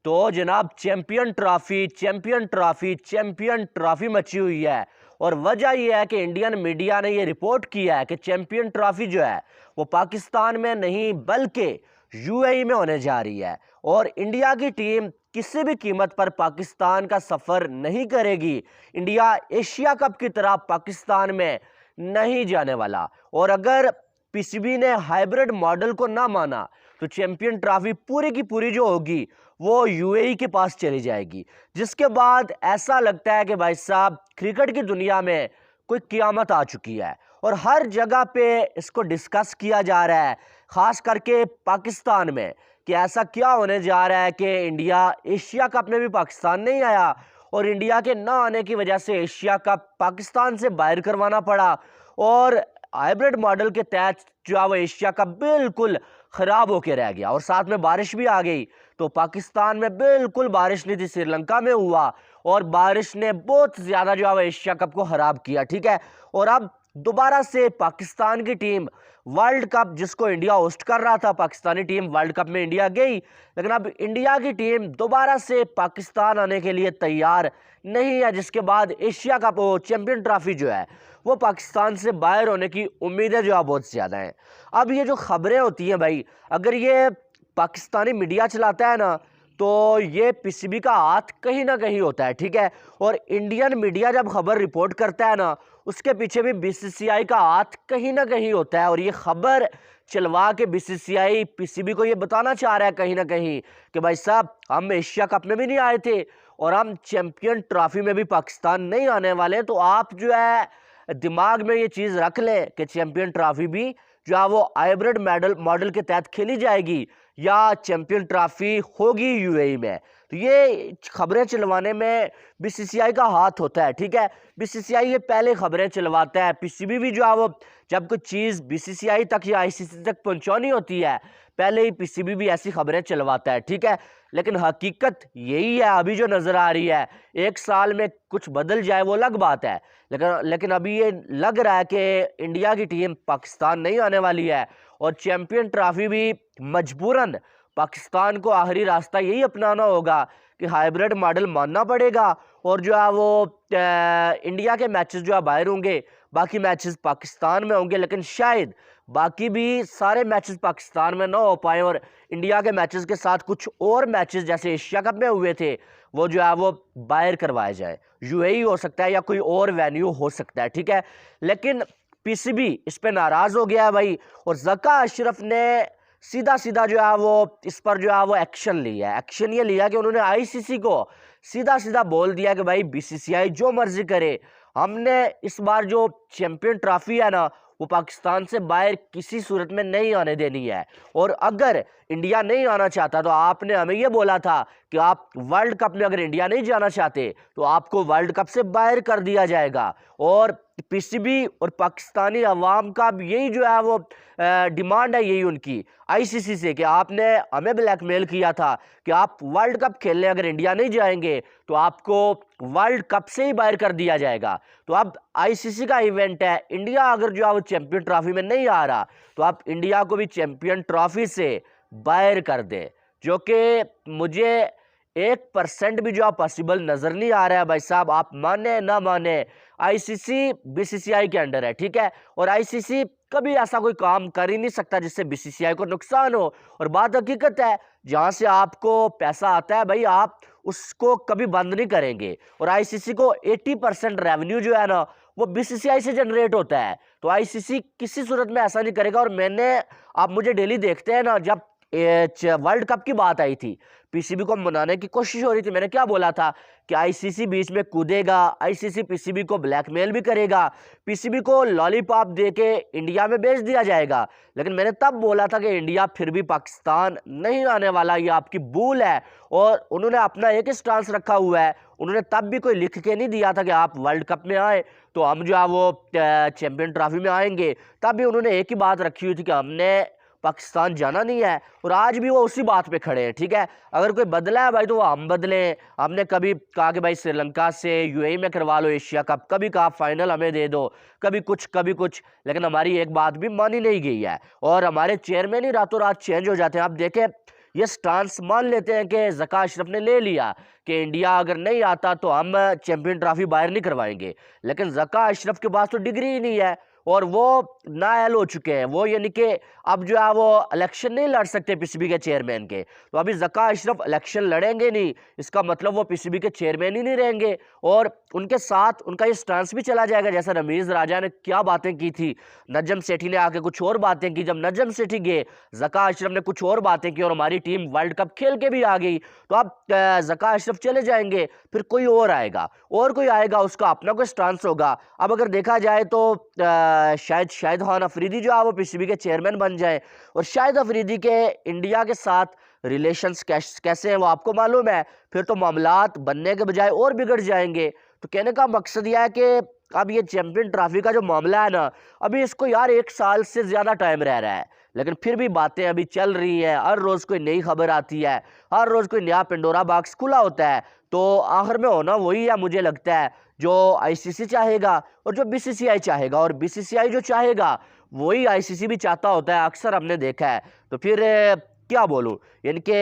तो जनाब champion trophy मची हुई है। और वजह यह है कि इंडियन मीडिया ने यह रिपोर्ट किया है कि चैंपियन ट्रॉफी जो है वो पाकिस्तान में नहीं बल्कि यूएई में होने जा रही है। और इंडिया की टीम किसी भी कीमत पर पाकिस्तान का सफर नहीं करेगी। इंडिया एशिया कप की तरह पाकिस्तान में नहीं जाने वाला। और अगर पीसीबी ने हाइब्रिड मॉडल को ना माना तो चैंपियन ट्रॉफी पूरी की पूरी जो होगी वो यूएई के पास चली जाएगी। जिसके बाद ऐसा लगता है कि भाई साहब क्रिकेट की दुनिया में कोई क़यामत आ चुकी है और हर जगह पे इसको डिस्कस किया जा रहा है, खास करके पाकिस्तान में, कि ऐसा क्या होने जा रहा है कि इंडिया एशिया कप में भी पाकिस्तान नहीं आया और इंडिया के ना आने की वजह से एशिया कप पाकिस्तान से बाहर करवाना पड़ा। और हाइब्रिड मॉडल के तहत जो है वो एशिया कप बिल्कुल खराब होके रह गया और साथ में बारिश भी आ गई। तो पाकिस्तान में बिल्कुल बारिश नहीं थी, श्रीलंका में हुआ और बारिश ने बहुत ज्यादा जो है वो एशिया कप को खराब किया। ठीक है, और अब दोबारा से पाकिस्तान की टीम वर्ल्ड कप, जिसको इंडिया होस्ट कर रहा था, पाकिस्तानी टीम वर्ल्ड कप में इंडिया गई, लेकिन अब इंडिया की टीम दोबारा से पाकिस्तान आने के लिए तैयार नहीं है। जिसके बाद एशिया कप चैंपियन ट्रॉफी जो है वो पाकिस्तान से बाहर होने की उम्मीदें जो है बहुत ज़्यादा हैं। अब ये जो खबरें होती हैं भाई, अगर ये पाकिस्तानी मीडिया चलाता है ना तो ये पीसीबी का हाथ कहीं ना कहीं होता है। ठीक है, और इंडियन मीडिया जब खबर रिपोर्ट करता है ना उसके पीछे भी बीसीसीआई का हाथ कहीं ना कहीं होता है। और ये खबर चलवा के बीसीसीआई पीसीबी को ये बताना चाह रहा है कहीं ना कहीं कि भाई साहब हम एशिया कप में भी नहीं आए थे और हम चैंपियन ट्रॉफी में भी पाकिस्तान नहीं आने वाले। तो आप जो है दिमाग में ये चीज़ रख लें कि चैंपियन ट्रॉफी भी जो है वो हाइब्रिड मॉडल के तहत खेली जाएगी या चैंपियन ट्रॉफी होगी यूएई में। तो ये खबरें चलवाने में बीसीसीआई का हाथ होता है। ठीक है, बीसीसीआई ये पहले खबरें चलवाता है, पीसीबी भी जो है वो जब कुछ चीज़ बीसीसीआई तक या आईसीसी तक पहुंचानी होती है पहले ही पीसीबी भी ऐसी खबरें चलवाता है। ठीक है, लेकिन हकीकत यही है अभी जो नज़र आ रही है। एक साल में कुछ बदल जाए वो अलग बात है, लेकिन अभी ये लग रहा है कि इंडिया की टीम पाकिस्तान नहीं आने वाली है और चैंपियन ट्रॉफी भी मजबूरन पाकिस्तान को आखिरी रास्ता यही अपनाना होगा कि हाइब्रिड मॉडल मानना पड़ेगा और जो है वो इंडिया के मैचेस जो है बाहर होंगे, बाकी मैचेस पाकिस्तान में होंगे। लेकिन शायद बाकी भी सारे मैचेस पाकिस्तान में ना हो पाए और इंडिया के मैचेस के साथ कुछ और मैचेस जैसे एशिया कप में हुए थे वो जो है वो बाहर करवाए जाए। यूएई हो सकता है या कोई और वेन्यू हो सकता है। ठीक है, लेकिन पीसीबी इस पे नाराज हो गया है भाई और ज़का अशरफ ने सीधा सीधा जो है वो इस पर जो है वो एक्शन लिया है। एक्शन ये लिया कि उन्होंने आईसीसी को सीधा सीधा बोल दिया कि भाई बीसीसीआई जो मर्जी करे, हमने इस बार जो चैंपियन ट्रॉफी है ना वो पाकिस्तान से बाहर किसी सूरत में नहीं आने देनी है। और अगर इंडिया नहीं आना चाहता तो आपने हमें ये बोला था कि आप वर्ल्ड कप में अगर इंडिया नहीं जाना चाहते तो आपको वर्ल्ड कप से बाहर कर दिया जाएगा। और पीसीबी और पाकिस्तानी अवाम का यही जो है वो डिमांड है, यही उनकी आईसीसी से, कि आपने हमें ब्लैकमेल किया था कि आप वर्ल्ड कप खेलने अगर इंडिया नहीं जाएंगे तो आपको वर्ल्ड कप से ही बाहर कर दिया जाएगा। तो अब आईसीसी का इवेंट है, इंडिया अगर जो है वो चैंपियन ट्रॉफी में नहीं आ रहा तो आप इंडिया को भी चैंपियन ट्रॉफी से बाहर कर दे, जो कि मुझे 1% भी जो पॉसिबल नजर नहीं आ रहा है। भाई साहब आप माने ना माने आईसीसी बीसीसीआई के अंडर है। ठीक है, और आईसीसी कभी ऐसा कोई काम कर ही नहीं सकता जिससे बीसीसीआई को नुकसान हो। और बात हकीकत है, जहां से आपको पैसा आता है भाई आप उसको कभी बंद नहीं करेंगे। और आईसीसी को 80% रेवेन्यू जो है ना वो बीसीसीआई से जनरेट होता है। तो आईसीसी किसी सूरत में ऐसा नहीं करेगा। और आप मुझे डेली देखते हैं ना, जब वर्ल्ड कप की बात आई थी पीसीबी को मनाने की कोशिश हो रही थी, मैंने क्या बोला था कि आईसीसी बीच में कूदेगा, आईसीसी पीसीबी को ब्लैकमेल भी करेगा, पीसीबी को लॉलीपॉप देके इंडिया में भेज दिया जाएगा। लेकिन मैंने तब बोला था कि इंडिया फिर भी पाकिस्तान नहीं आने वाला, ये आपकी भूल है। और उन्होंने अपना एक स्टांस रखा हुआ है, उन्होंने तब भी कोई लिख के नहीं दिया था कि आप वर्ल्ड कप में आए तो हम जो है वो चैंपियन ट्रॉफी में आएंगे। तब भी उन्होंने एक ही बात रखी हुई थी कि हमने पाकिस्तान जाना नहीं है और आज भी वो उसी बात पे खड़े हैं। ठीक है, अगर कोई बदला है भाई तो वो हम बदलें। हमने कभी कहा कि भाई श्रीलंका से यूएई में करवा लो एशिया कप, कभी कहा फाइनल हमें दे दो, कभी कुछ, लेकिन हमारी एक बात भी मानी नहीं गई है और हमारे चेयरमैन ही रातों रात चेंज हो जाते हैं। आप देखें ये स्टांस मान लेते हैं कि ज़का अशरफ ने ले लिया कि इंडिया अगर नहीं आता तो हम चैंपियन ट्रॉफी बाहर नहीं करवाएंगे, लेकिन ज़का अशरफ के पास तो डिग्री ही नहीं है और वो नाअहल हो चुके हैं। वो यानी कि अब जो है वो इलेक्शन नहीं लड़ सकते पीसीबी के चेयरमैन के। तो अभी ज़का अशरफ इलेक्शन लड़ेंगे नहीं, इसका मतलब वो पीसीबी के चेयरमैन ही नहीं रहेंगे और उनके साथ उनका ये स्टांस भी चला जाएगा। जैसा रमीज़ राजा ने क्या बातें की थी, नजम सेठी ने आके कुछ और बातें की, जब नजम सेठी गए ज़का अशरफ ने कुछ और बातें की और हमारी टीम वर्ल्ड कप खेल के भी आ गई, तो अब ज़का अशरफ चले जाएंगे, फिर कोई और आएगा और कोई आएगा, उसका अपना कोई स्टांस होगा। अब अगर देखा जाए तो शायद शाहिद खान अफरीदी जो है वो पीसीबी के चेयरमैन बन जाए और शाहिद अफरीदी के इंडिया के साथ रिलेशंस कैसे हैं वो आपको मालूम है, फिर तो मामलात बनने के बजाय और बिगड़ जाएंगे। तो कहने का मकसद यह है कि अब ये चैंपियन ट्रॉफी का जो मामला है ना, अभी इसको यार 1 साल से ज़्यादा टाइम रह रहा है, लेकिन फिर भी बातें अभी चल रही हैं। हर रोज़ कोई नई खबर आती है, हर रोज़ कोई नया पेंडोरा बॉक्स खुला होता है। तो आखिर में होना वही है, मुझे लगता है जो आईसीसी चाहेगा और जो बीसीसीआई चाहेगा, और बीसीसीआई जो चाहेगा वही आईसीसी भी चाहता होता है, अक्सर हमने देखा है। तो फिर क्या बोलूं, यानी कि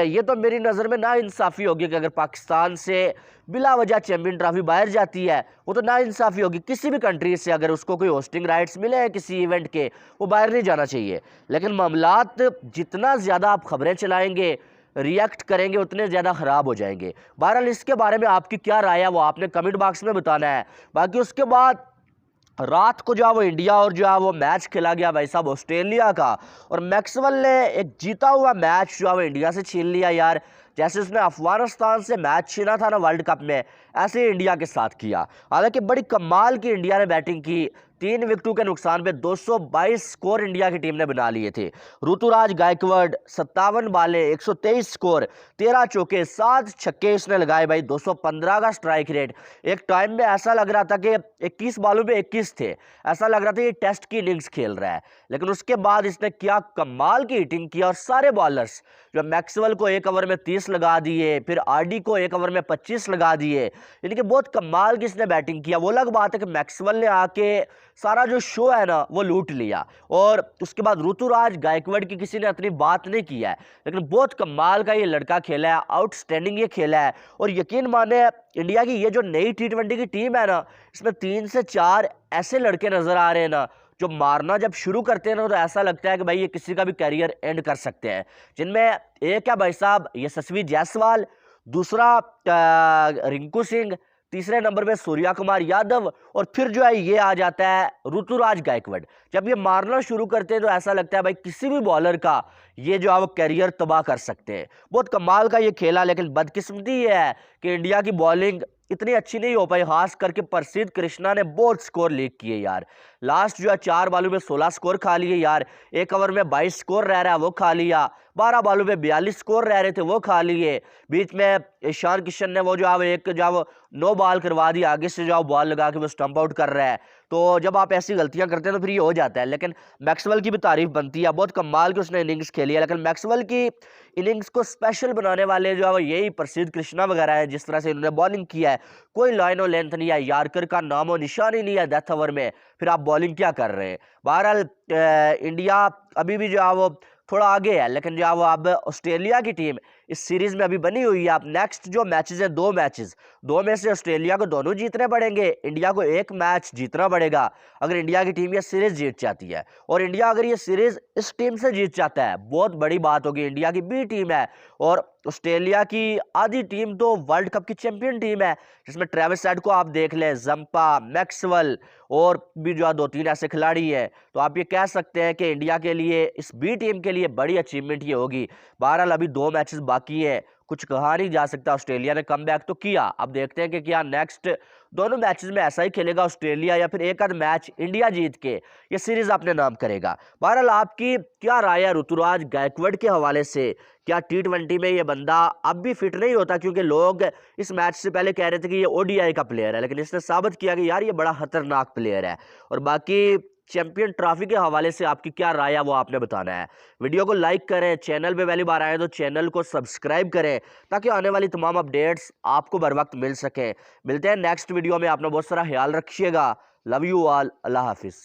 ये तो मेरी नज़र में नाइंसाफ़ी होगी कि अगर पाकिस्तान से बिला वजह चैंपियन ट्रॉफी बाहर जाती है, वो तो नाइंसाफ़ी होगी। किसी भी कंट्री से अगर उसको कोई होस्टिंग राइट्स मिले हैं किसी इवेंट के, वो बाहर नहीं जाना चाहिए। लेकिन मामलात जितना ज़्यादा आप खबरें चलाएंगे, रिएक्ट करेंगे, उतने ज़्यादा ख़राब हो जाएंगे। बहरहाल इसके बारे में आपकी क्या राय है वो आपने कमेंट बॉक्स में बताना है। बाकी उसके बाद रात को जो है वो इंडिया और जो है वो मैच खेला गया भाई साहब ऑस्ट्रेलिया का, और मैक्सवेल ने एक जीता हुआ मैच जो है वो इंडिया से छीन लिया यार। जैसे उसने अफगानिस्तान से मैच छीना था ना वर्ल्ड कप में, ऐसे ही इंडिया के साथ किया। हालांकि बड़ी कमाल की इंडिया ने बैटिंग की, 3 विकेटों के नुकसान पे 222 स्कोर इंडिया की टीम ने बना लिए थे। ऋतुराज गायकवाड़ 57 बालें, 123 स्कोर, 13 चौके, 7 छक्के इसने लगाए भाई, 215 का स्ट्राइक रेट। एक टाइम में ऐसा लग रहा था कि 21 बालों पे 21 थे, ऐसा लग रहा था ये टेस्ट की इनिंग्स खेल रहा है। लेकिन उसके बाद इसने क्या कमाल की हिटिंग किया, और सारे बॉलर्स जो मैक्सवेल को 1 ओवर में 30 लगा दिए, फिर आरडी को 1 ओवर में 25 लगा दिए, यानी कि बहुत कमाल की इसने बैटिंग किया। वो अलग बात है कि मैक्सवेल ने आके सारा जो शो है ना वो लूट लिया, और उसके बाद ऋतुराज गायकवाड़ की किसी ने अपनी बात नहीं किया है, लेकिन बहुत कमाल का ये लड़का खेला है, आउटस्टैंडिंग ये खेला है। और यकीन माने इंडिया की ये जो नई T20 की टीम है ना, इसमें 3 से 4 ऐसे लड़के नजर आ रहे हैं ना जो मारना जब शुरू करते हैं ना तो ऐसा लगता है कि भाई ये किसी का भी करियर एंड कर सकते हैं। जिनमें एक है भाई साहब यशस्वी जायसवाल, दूसरा रिंकू सिंह, तीसरे नंबर पे सूर्या कुमार यादव, और फिर जो है ये आ जाता है ऋतुराज गायकवाड़। जब ये मारना शुरू करते हैं तो ऐसा लगता है भाई किसी भी बॉलर का ये जो है वो कैरियर तबाह कर सकते हैं। बहुत कमाल का ये खेला, लेकिन बदकिस्मती ये है कि इंडिया की बॉलिंग इतनी अच्छी नहीं हो पाई, खास करके प्रसिद्ध कृष्णा ने बहुत स्कोर लीक किए यार। लास्ट जो है 4 बालों में 16 स्कोर खा लिए यार, 1 ओवर में 22 स्कोर रह रहा है वो खा लिया, 12 बालों में 42 स्कोर रह रहे थे वो खा लिए। बीच में ईशान किशन ने वो जो है एक जो है वो 9 बॉल करवा दी, आगे से जो बॉल लगा के वो स्टंप आउट कर रहा है। तो जब आप ऐसी गलतियां करते हैं तो फिर ये हो जाता है। लेकिन मैक्सवेल की भी तारीफ बनती है, बहुत कमाल की उसने इनिंग्स खेली है। लेकिन मैक्सवेल की इनिंग्स को स्पेशल बनाने वाले जो है वो यही प्रसिद्ध कृष्णा वगैरह है, जिस तरह से इन्होंने बॉलिंग किया है। कोई लाइन और लेंथ नहीं है, यार्कर का नामो निशान ही नहीं है डेथ ओवर में, फिर आप बॉलिंग क्या कर रहे हैं। बहरहाल इंडिया अभी भी जो है वो थोड़ा आगे है, लेकिन जो है वो अब ऑस्ट्रेलिया की टीम इस सीरीज में अभी बनी हुई है। अब नेक्स्ट जो मैचेस हैं 2 मैचेस, 2 में से ऑस्ट्रेलिया को दोनों जीतने पड़ेंगे, इंडिया को 1 मैच जीतना पड़ेगा अगर इंडिया की टीम ये सीरीज जीत जाती है। और इंडिया अगर ये सीरीज इस टीम से जीत जाता है बहुत बड़ी बात होगी। इंडिया की बी टीम है और ऑस्ट्रेलिया की आधी टीम तो वर्ल्ड कप की चैंपियन टीम है, जिसमें ट्रेविस हेड को आप देख लें, जंपा, मैक्सवेल और भी जो 2-3 ऐसे खिलाड़ी हैं। तो आप ये कह सकते हैं कि इंडिया के लिए, इस बी टीम के लिए बड़ी अचीवमेंट ये होगी। बहरहाल अभी 2 मैचेस बाकी है, कुछ कहा नहीं जा सकता। ऑस्ट्रेलिया ने कमबैक तो किया, अब देखते हैं कि क्या नेक्स्ट दोनों मैचेस में ऐसा ही खेलेगा ऑस्ट्रेलिया, या फिर एक आध मैच इंडिया जीत के ये सीरीज अपने नाम करेगा। बहरहाल आपकी क्या राय है ऋतुराज गायकवाड़ के हवाले से? क्या T20 में ये बंदा अब भी फिट नहीं होता? क्योंकि लोग इस मैच से पहले कह रहे थे कि ये ODI का प्लेयर है, लेकिन इसने साबित किया कि यार ये बड़ा खतरनाक प्लेयर है। और बाकी चैंपियन ट्रॉफी के हवाले से आपकी क्या राय है वो आपने बताना है। वीडियो को लाइक करें, चैनल पे पहली बार आए तो चैनल को सब्सक्राइब करें ताकि आने वाली तमाम अपडेट्स आपको बर वक्त मिल सकें। मिलते हैं नेक्स्ट वीडियो में, अपना बहुत सारा ख्याल रखिएगा। लव यू ऑल, अल्लाह हाफिज़।